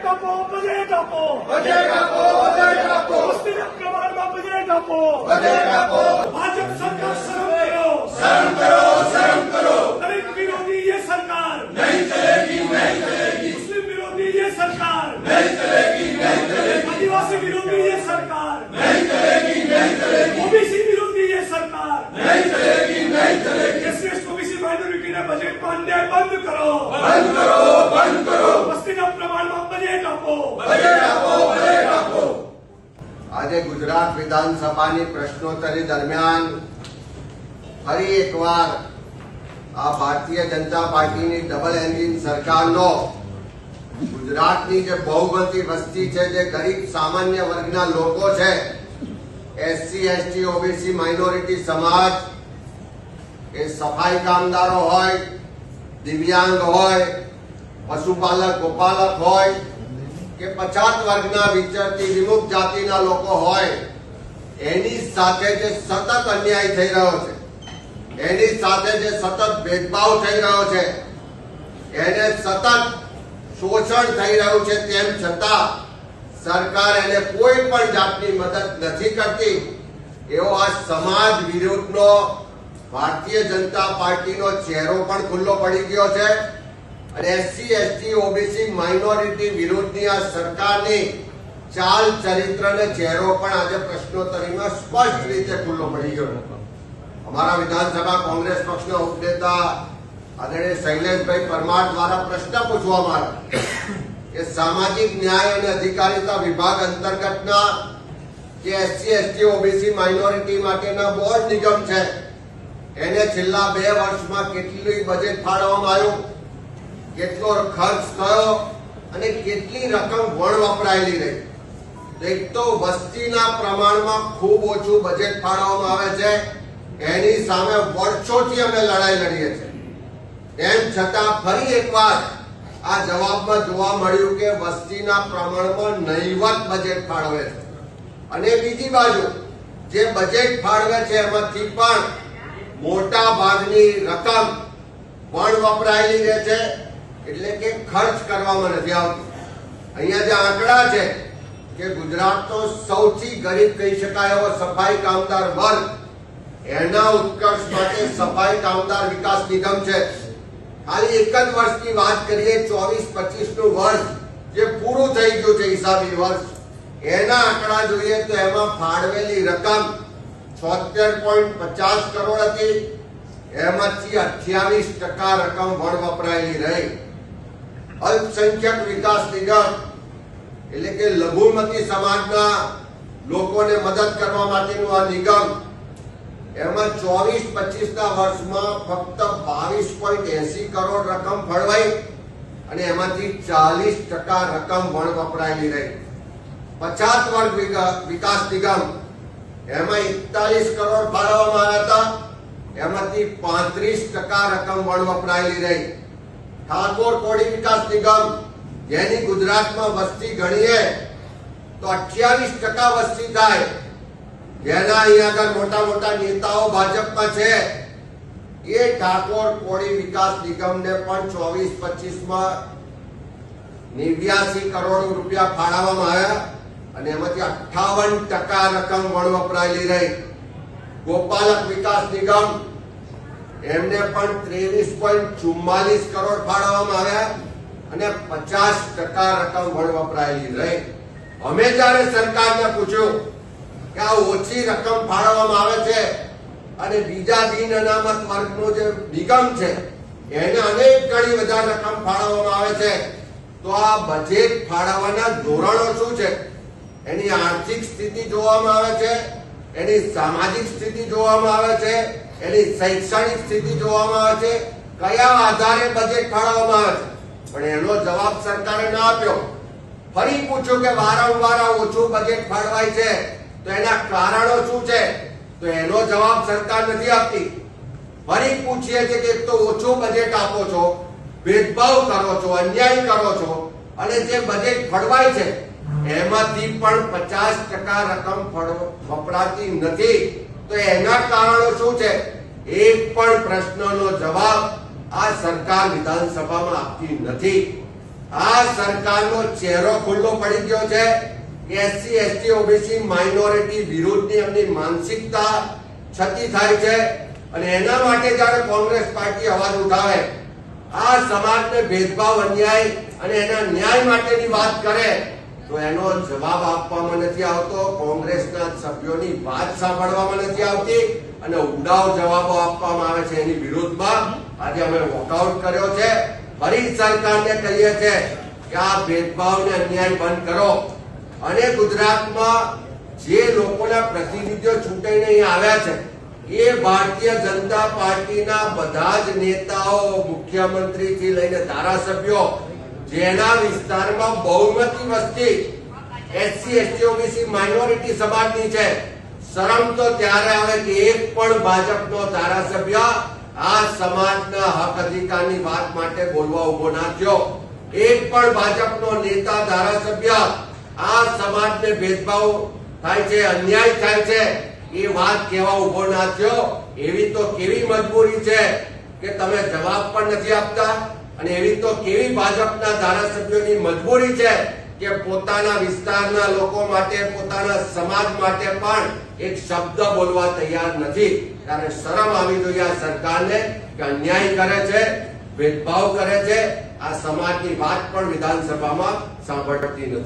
આપો, બજેટ આપો, બજેટ આપો, બજેટ આપો, વસ્તીના પ્રમાણમાં બજેટ આપો, બજેટ આપો, ભાજપ સરકાર શરમ કરો, शर्म करो, शर्म करो, दलित विरोधी ये सरकार, नहीं चलेगी, नहीं चलेगी, मुस्लिम विरोधी ये सरकार, नहीं चलेगी, नहीं चलेगी, आदिवासी विरोधी ये सरकार, नहीं चलेगी, नहीं चलेगी, ओबीसी विरोधी ये सरकार, नहीं चलेगी, नहीं चलेगी, एससी ओबीसी माइनॉरिटीના બજેટમાં અન્યાય બંધ કરો, बंद करो, बंद करो, વસ્તીના પ્રમાણમાં બજેટ આપો, बजट आपो, बजट आपो। આજે ગુજરાત વિધાનસભાની પ્રશ્નોત્તરી દરમિયાન ફરી એકવાર આ ભારતીય જનતા પાર્ટીની ડબલ એન્જિન સરકારનો ગુજરાતની જે બહુમતી વસ્તી છે, જે ગરીબ સામાન્ય વર્ગના લોકો છે, એસસી એસટી ઓબીસી માઇનોરિટી સમાજ, એ સફાઈ કામદારો હોય, દિવ્યાંગ હોય, પશુપાલક ગોપાલક હોય કે પછાત વર્ગના વિચરતી વિમુખ જાતિના લોકો હોય, એની સાથે જે સતત અન્યાય થઈ રહ્યો છે, એની સાથે જે સતત ભેદભાવ થઈ રહ્યો છે, એને સતત શોષણ થઈ રહ્યું છે, તેમ છતાં સરકાર એને કોઈ પણ જાતની મદદ નથી કરતી, એવો આ સમાજ વિરુદ્ધનો ભારતીય જનતા પાર્ટીનો ચહેરો પણ ખુલ્લો પડી ગયો છે અને એસસી એસટી ઓબીસી માઇનોરિટી વિરુદ્ધની આ સરકારની ચાલ ચરિત્ર અને ચહેરો પણ આજે પ્રશ્નોત્તરીમાં સ્પષ્ટ રીતે ખુલ્લો પડી ગયો. અમારા વિધાનસભા કોંગ્રેસ પક્ષના ઉપનેતા આદરણીય શૈલેષભાઈ પરમાર દ્વારા પ્રશ્ન પૂછવામાં આવ્યો કે સામાજિક ન્યાય અને અધિકારીતા વિભાગ અંતર્ગતના જે એસસી એસટી ઓબીસી માઇનોરિટી માટેના બોર્ડ નિગમ છે, એને છેલ્લા 2 વર્ષમાં કેટલું બજેટ ફાળવવામાં આવ્યું, કેટલો ખર્ચ થયો અને કેટલી રકમ વણ વપરાયેલી રહી. એક તો વસ્તીના પ્રમાણમાં ખૂબ ઓછું બજેટ ફાળવવામાં આવે છે, એની સામે વર્ષોથી અમે લડાઈ લડીએ છીએ. તેમ છતાં ફરી એકવાર આ જવાબમાં જોવા મળ્યું કે વસ્તીના પ્રમાણમાં નહીવત બજેટ ફાળવે છે અને બીજી બાજુ જે બજેટ ફાળવે છે એમાંથી પણ મોટા ભાગની રકમ વણ વપરાયેલી રહે છે, એટલે કે ખર્ચ કરવામાં નથી આવતું. અહીંયા જે આંકડા છે કે ગુજરાતનો સૌથી ગરીબ કહી શકાય એવો સફાઈ કામદાર વર્ગ, એના ઉત્કર્ષ માટે સફાઈ કામદાર વિકાસ નિગમ છે. ખાલી એક જ વર્ષની વાત કરીએ, 24-25 નું વર્ષ જે પૂરું થઈ ગયું છે હિસાબી વર્ષ, એના આંકડા જોઈએ તો એમાં ફાળવેલી રકમ 76.50 કરોડ હતી, એમાંથી 28% રકમ વણ વપરાયેલી રહી. અલ્પસંખ્યક વિકાસ નિગમ એટલે કે લઘુમતી સમાજના લોકોને મદદ કરવા માટેનું આ નિગમ, એમાં 24-25 વર્ષમાં ફક્ત 22.80 કરોડ રકમ ફળવાઈ અને એમાંથી 40% રકમ વણ વપરાયેલી રહી. પછાત વર્ગ વિકાસ નિગમ, એમાં 41 કરોડ ફાળવવામાં આવ્યા હતા, એમાંથી 35% રકમ વણ વપરાયેલી રહી. ઠાકોર કોળી વિકાસ નિગમ, જેની ગુજરાતમાં વસ્તી ગણીએ તો 28% વસ્તી થાય, જેના અહીંયા આગળ મોટા મોટા નેતાઓ ભાજપમાં છે, એ ઠાકોર કોળી વિકાસ નિગમને પણ 24-25 માં 89 કરોડ રૂપિયા ફાળવવામાં આવ્યા અને એમાંથી 58% રકમ વણ વપરાયેલી રહી. ગોપાલક વિકાસ નિગમ, એમને પણ 23.44 કરોડ ફાળવવામાં આવ્યા અને 50% રકમ વણ વપરાયેલી રહી. અમે જ્યારે સરકારને પૂછ્યું કે આ ઓછી રકમ ફાળવવામાં આવે છે અને બીજા બિન અનામત વર્ગનો જે નિગમ છે એને અનેક ગણી વધારે રકમ ફાળવવામાં આવે છે, તો આ બજેટ ફાળવવાના ધોરણો શું છે, એની આર્થિક સ્થિતિ જોવામાં આવે છે, એની સામાજિક સ્થિતિ જોવામાં આવે છે, એની શૈક્ષણિક સ્થિતિ જોવામાં આવે છે, કયા આધારે બજેટ ફાળવવામાં આવે છે. પણ એનો જવાબ સરકારે ના આપ્યો. ફરી પૂછ્યું કે વારંવાર ઓછું બજેટ ફાળવાય છે તો એના કારણો શું છે, તો એનો જવાબ સરકાર નથી આપતી. ફરી પૂછીએ છીએ કે એક તો ઓછું બજેટ આપો છો, ભેદભાવ કરો છો, અન્યાય કરો છો અને જે બજેટ ફળવાય છે એમાંથી પણ 50% રકમ વપરાતી નથી, તો એના કારણો શું છે, એક પણ પ્રશ્નનો જવાબ આ સરકાર વિધાનસભામાં આપતી નથી. આ સરકારનો ચહેરો ખુલ્લો પડી ગયો છે. એસસી એસટી ઓબીસી માઇનોરિટી વિરુદ્ધની એમની માનસિકતા છતી થાય છે અને એના માટે જ્યારે કોંગ્રેસ પાર્ટી અવાજ ઉઠાવે, આ સમાજને ભેદભાવ, અન્યાય અને એના ન્યાય માટેની વાત કરે તો એનો જવાબ આપવામાં નથી આવતો. કોંગ્રેસના સભ્યોની વાત સાંભળવામાં નથી આવતી અને ઉડાવ જવાબો આપવામાં આવે છે. એની વિરુદ્ધમાં આજે અમે વોકઆઉટ કર્યો છે. ફરી સરકારને કહીએ છે કે આ ભેદભાવ ને અન્યાય બંધ કરો અને ગુજરાતમાં જે લોકોના પ્રતિનિધિઓ ચૂંટાઈને અહીં આવ્યા છે એ ભારતીય જનતા પાર્ટીના બધા જ નેતાઓ, મુખ્યમંત્રીથી લઈને ધારાસભ્યો, જેના વિસ્તારમાં બહુમતી વસ્તી એસસી એસટી ઓબીસી માઇનોરિટી સમાજની છે. શરમ તો ત્યારે આવે કે એક પણ ભાજપનો ધારાસભ્ય આ સમાજના હક અધિકારની વાત માટે બોલવા ઉભો ના થયો. એક પણ ભાજપનો નેતા, ધારાસભ્ય આ સમાજને ભેદભાવ થાય છે, અન્યાય થાય છે એ વાત કહેવા ઉભો ના થયો. એવી તો કેવી મજબૂરી છે કે તમે જવાબ પણ નથી આપતા અને એવી તો કેવી ભાજપના ધારાસભ્યોની મજબૂરી છે કે પોતાના વિસ્તારના લોકો માટે, પોતાના સમાજ માટે પણ એક શબ્દ બોલવા તૈયાર નથી. ત્યારે શરમ આવી જોઈએ આ સરકારને કે અન્યાય કરે છે, ભેદભાવ કરે છે. આ સમાજની વાત પણ વિધાનસભામાં સાંભળતી નથી.